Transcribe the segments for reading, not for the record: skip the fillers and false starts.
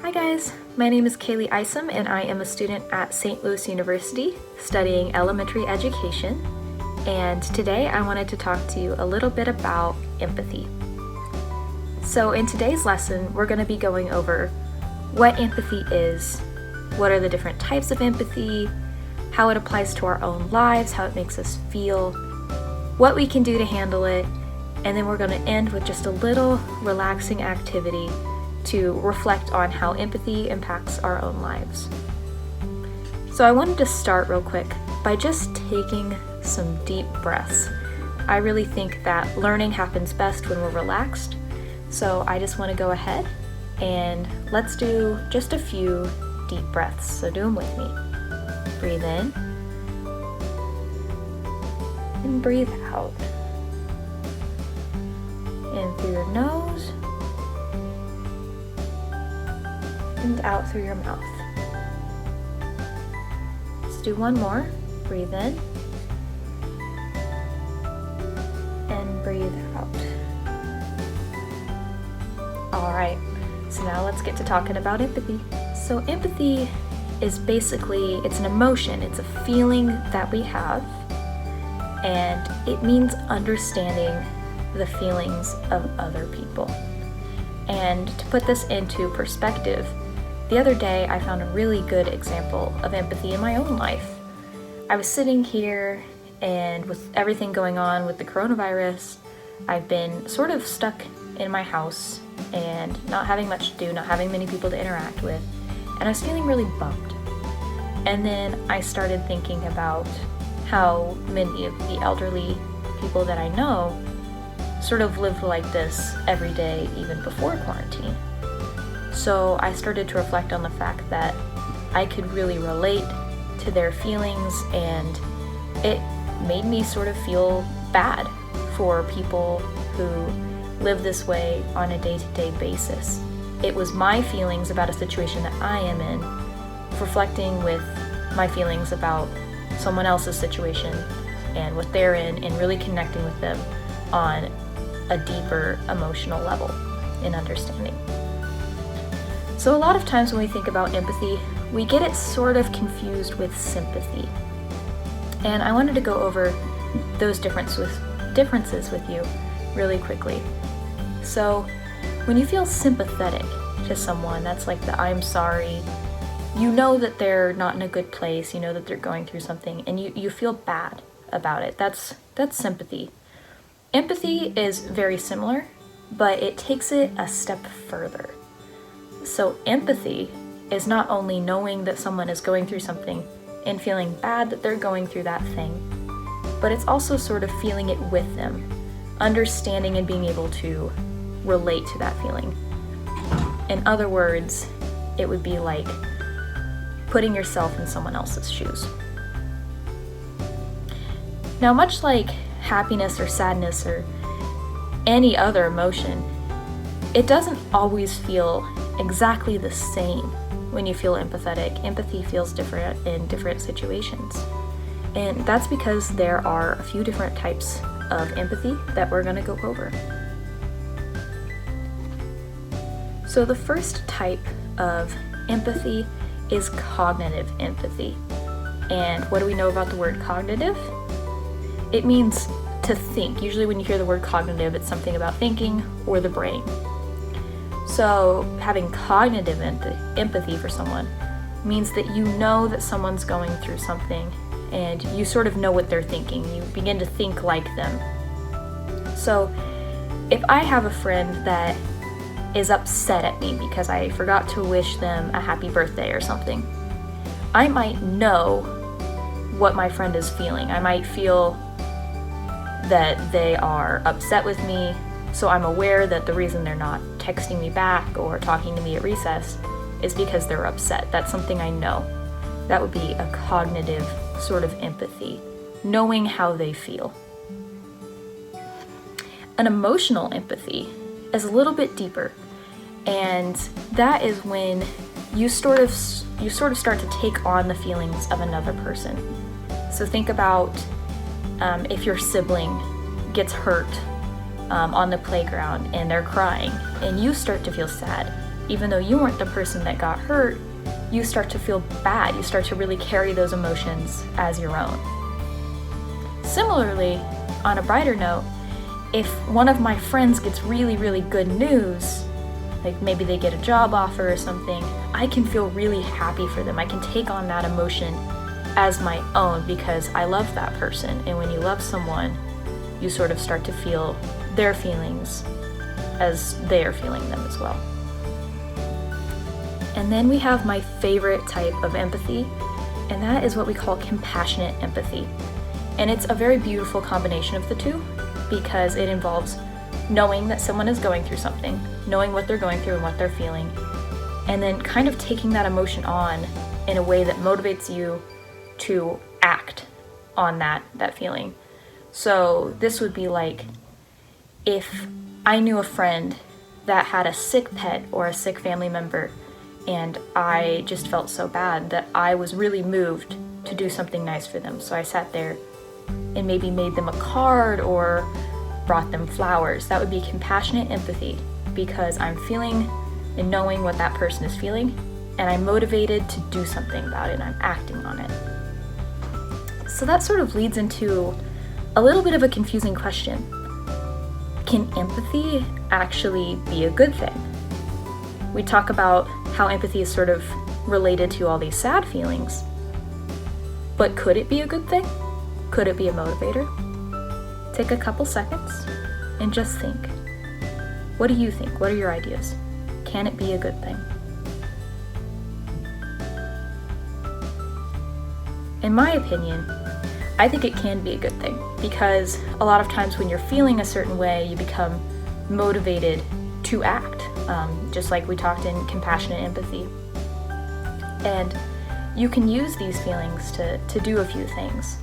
Hi guys, my name is Kaylee Isom and I am a student at St. Louis University studying elementary education. And today I wanted to talk to you a little bit about empathy. So in today's lesson, we're going to be going over what empathy is, what are the different types of empathy, how it applies to our own lives, how it makes us feel, what we can do to handle it, and then we're going to end with just a little relaxing activity to reflect on how empathy impacts our own lives. So I wanted to start real quick by just taking some deep breaths. I really think that learning happens best when we're relaxed, so I just want to go ahead and let's do just a few deep breaths. So do them with me. Breathe in and breathe out. In through your nose and out through your mouth. Let's do one more. Breathe in and breathe out. All right, so now let's get to talking about empathy. So empathy is basically, it's an emotion, it's a feeling that we have, and it means understanding the feelings of other people. And to put this into perspective, the other day I found a really good example of empathy in my own life. I was sitting here and with everything going on with the coronavirus, I've been sort of stuck in my house and not having much to do, not having many people to interact with, and I was feeling really bummed. And then I started thinking about how many of the elderly people that I know sort of lived like this every day, even before quarantine. So I started to reflect on the fact that I could really relate to their feelings, and it made me sort of feel bad for people who live this way on a day-to-day basis. It was my feelings about a situation that I am in, reflecting with my feelings about someone else's situation and what they're in, and really connecting with them on a deeper emotional level in understanding. So a lot of times when we think about empathy, we get it sort of confused with sympathy. And I wanted to go over those differences with you really quickly. So when you feel sympathetic to someone, that's like the I'm sorry, you know that they're not in a good place, you know that they're going through something, and you feel bad about it. That's sympathy. Empathy is very similar, but it takes it a step further. So empathy is not only knowing that someone is going through something and feeling bad that they're going through that thing, but it's also sort of feeling it with them, understanding and being able to relate to that feeling. In other words, it would be like putting yourself in someone else's shoes. Now, much like happiness or sadness or any other emotion, it doesn't always feel exactly the same when you feel empathetic. Empathy feels different in different situations. And that's because there are a few different types of empathy that we're going to go over. So the first type of empathy is cognitive empathy. And what do we know about the word cognitive? It means to think. Usually when you hear the word cognitive, it's something about thinking or the brain. So having cognitive empathy for someone means that you know that someone's going through something and you sort of know what they're thinking. You begin to think like them. So if I have a friend that is upset at me because I forgot to wish them a happy birthday or something, I might know what my friend is feeling. I might feel that they are upset with me, so I'm aware that the reason they're not texting me back or talking to me at recess is because they're upset. That's something I know. That would be a cognitive sort of empathy, knowing how they feel. An emotional empathy is a little bit deeper, and that is when you sort of start to take on the feelings of another person. So think about if your sibling gets hurt on the playground and they're crying and you start to feel sad, even though you weren't the person that got hurt, you start to feel bad. You start to really carry those emotions as your own. Similarly, on a brighter note, if one of my friends gets really, really good news, like maybe they get a job offer or something, I can feel really happy for them. I can take on that emotion as my own because I love that person. And when you love someone, you sort of start to feel their feelings as they are feeling them as well. And then we have my favorite type of empathy, and that is what we call compassionate empathy. And it's a very beautiful combination of the two because it involves knowing that someone is going through something, knowing what they're going through and what they're feeling, and then kind of taking that emotion on in a way that motivates you to act on that feeling. So this would be like if I knew a friend that had a sick pet or a sick family member, and I just felt so bad that I was really moved to do something nice for them. So I sat there and maybe made them a card or brought them flowers. That would be compassionate empathy because I'm feeling and knowing what that person is feeling, and I'm motivated to do something about it and I'm acting on it. So that sort of leads into a little bit of a confusing question. Can empathy actually be a good thing? We talk about how empathy is sort of related to all these sad feelings, but could it be a good thing? Could it be a motivator? Take a couple seconds and just think. What do you think? What are your ideas? Can it be a good thing? In my opinion, I think it can be a good thing because a lot of times when you're feeling a certain way, you become motivated to act, just like we talked in compassionate empathy. And you can use these feelings to do a few things.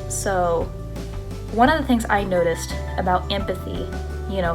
So one of the things I noticed about empathy,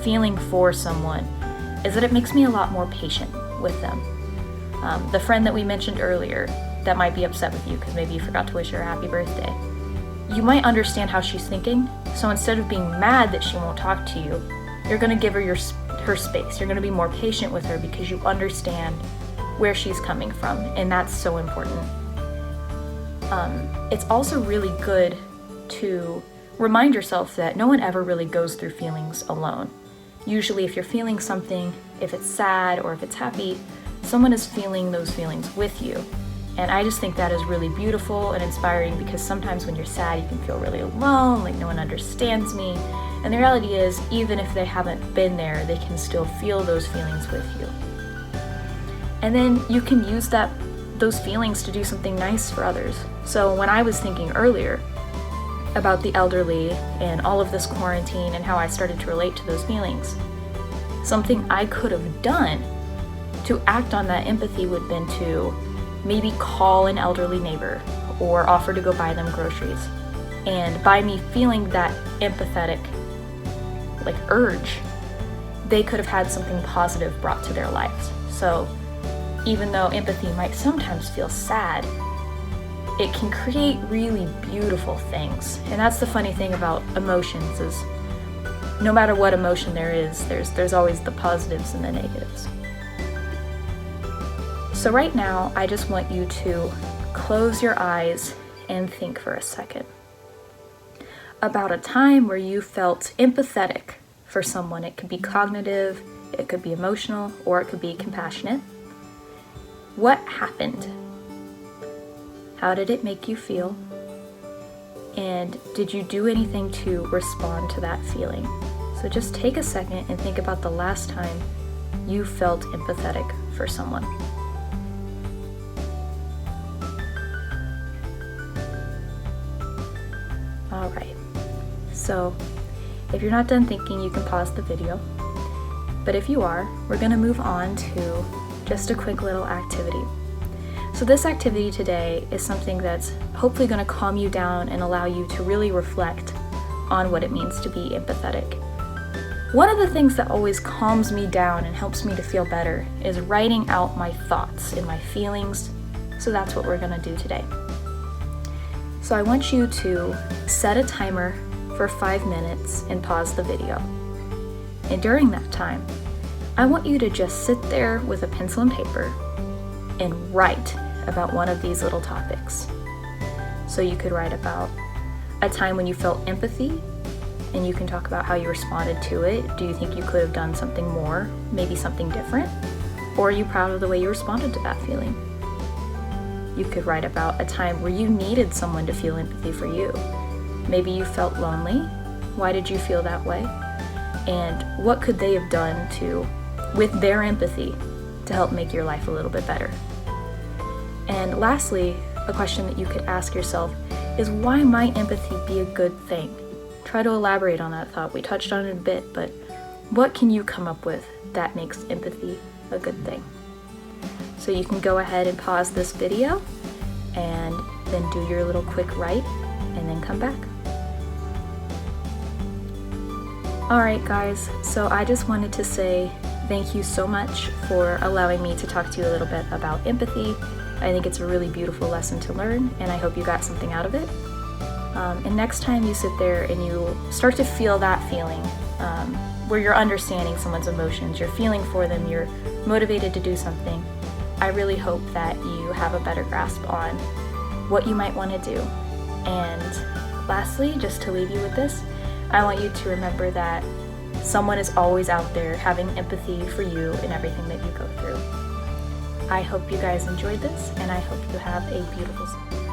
feeling for someone, is that it makes me a lot more patient with them. The friend that we mentioned earlier that might be upset with you because maybe you forgot to wish her a happy birthday, you might understand how she's thinking. So instead of being mad that she won't talk to you, you're going to give her her space. You're going to be more patient with her because you understand where she's coming from, and that's so important. It's also really good to remind yourself that no one ever really goes through feelings alone. Usually if you're feeling something, if it's sad or if it's happy, someone is feeling those feelings with you. And I just think that is really beautiful and inspiring because sometimes when you're sad, you can feel really alone, like no one understands me. And the reality is, even if they haven't been there, they can still feel those feelings with you. And then you can use those feelings to do something nice for others. So when I was thinking earlier about the elderly and all of this quarantine and how I started to relate to those feelings, something I could have done to act on that empathy would have been to maybe call an elderly neighbor or offer to go buy them groceries. And by me feeling that empathetic urge, they could have had something positive brought to their lives. So even though empathy might sometimes feel sad, it can create really beautiful things. And that's the funny thing about emotions is no matter what emotion there is, there's always the positives and the negatives. So right now, I just want you to close your eyes and think for a second about a time where you felt empathetic for someone. It could be cognitive, it could be emotional, or it could be compassionate. What happened? How did it make you feel? And did you do anything to respond to that feeling? So just take a second and think about the last time you felt empathetic for someone. All right, so if you're not done thinking, you can pause the video. But if you are, we're gonna move on to just a quick little activity. So this activity today is something that's hopefully gonna calm you down and allow you to really reflect on what it means to be empathetic. One of the things that always calms me down and helps me to feel better is writing out my thoughts and my feelings. So that's what we're gonna do today. So I want you to set a timer for 5 minutes and pause the video. And during that time, I want you to just sit there with a pencil and paper and write about one of these little topics. So you could write about a time when you felt empathy, and you can talk about how you responded to it. Do you think you could have done something more, maybe something different? Or are you proud of the way you responded to that feeling? You could write about a time where you needed someone to feel empathy for you. Maybe you felt lonely. Why did you feel that way? And what could they have done with their empathy to help make your life a little bit better? And lastly, a question that you could ask yourself is, why might empathy be a good thing? Try to elaborate on that thought. We touched on it a bit, but what can you come up with that makes empathy a good thing? So you can go ahead and pause this video and then do your little quick write and then come back. Alright guys, so I just wanted to say thank you so much for allowing me to talk to you a little bit about empathy. I think it's a really beautiful lesson to learn, and I hope you got something out of it. And next time you sit there and you start to feel that feeling, where you're understanding someone's emotions, you're feeling for them, you're motivated to do something, I really hope that you have a better grasp on what you might want to do. And lastly, just to leave you with this, I want you to remember that someone is always out there having empathy for you in everything that you go through. I hope you guys enjoyed this, and I hope you have a beautiful summer.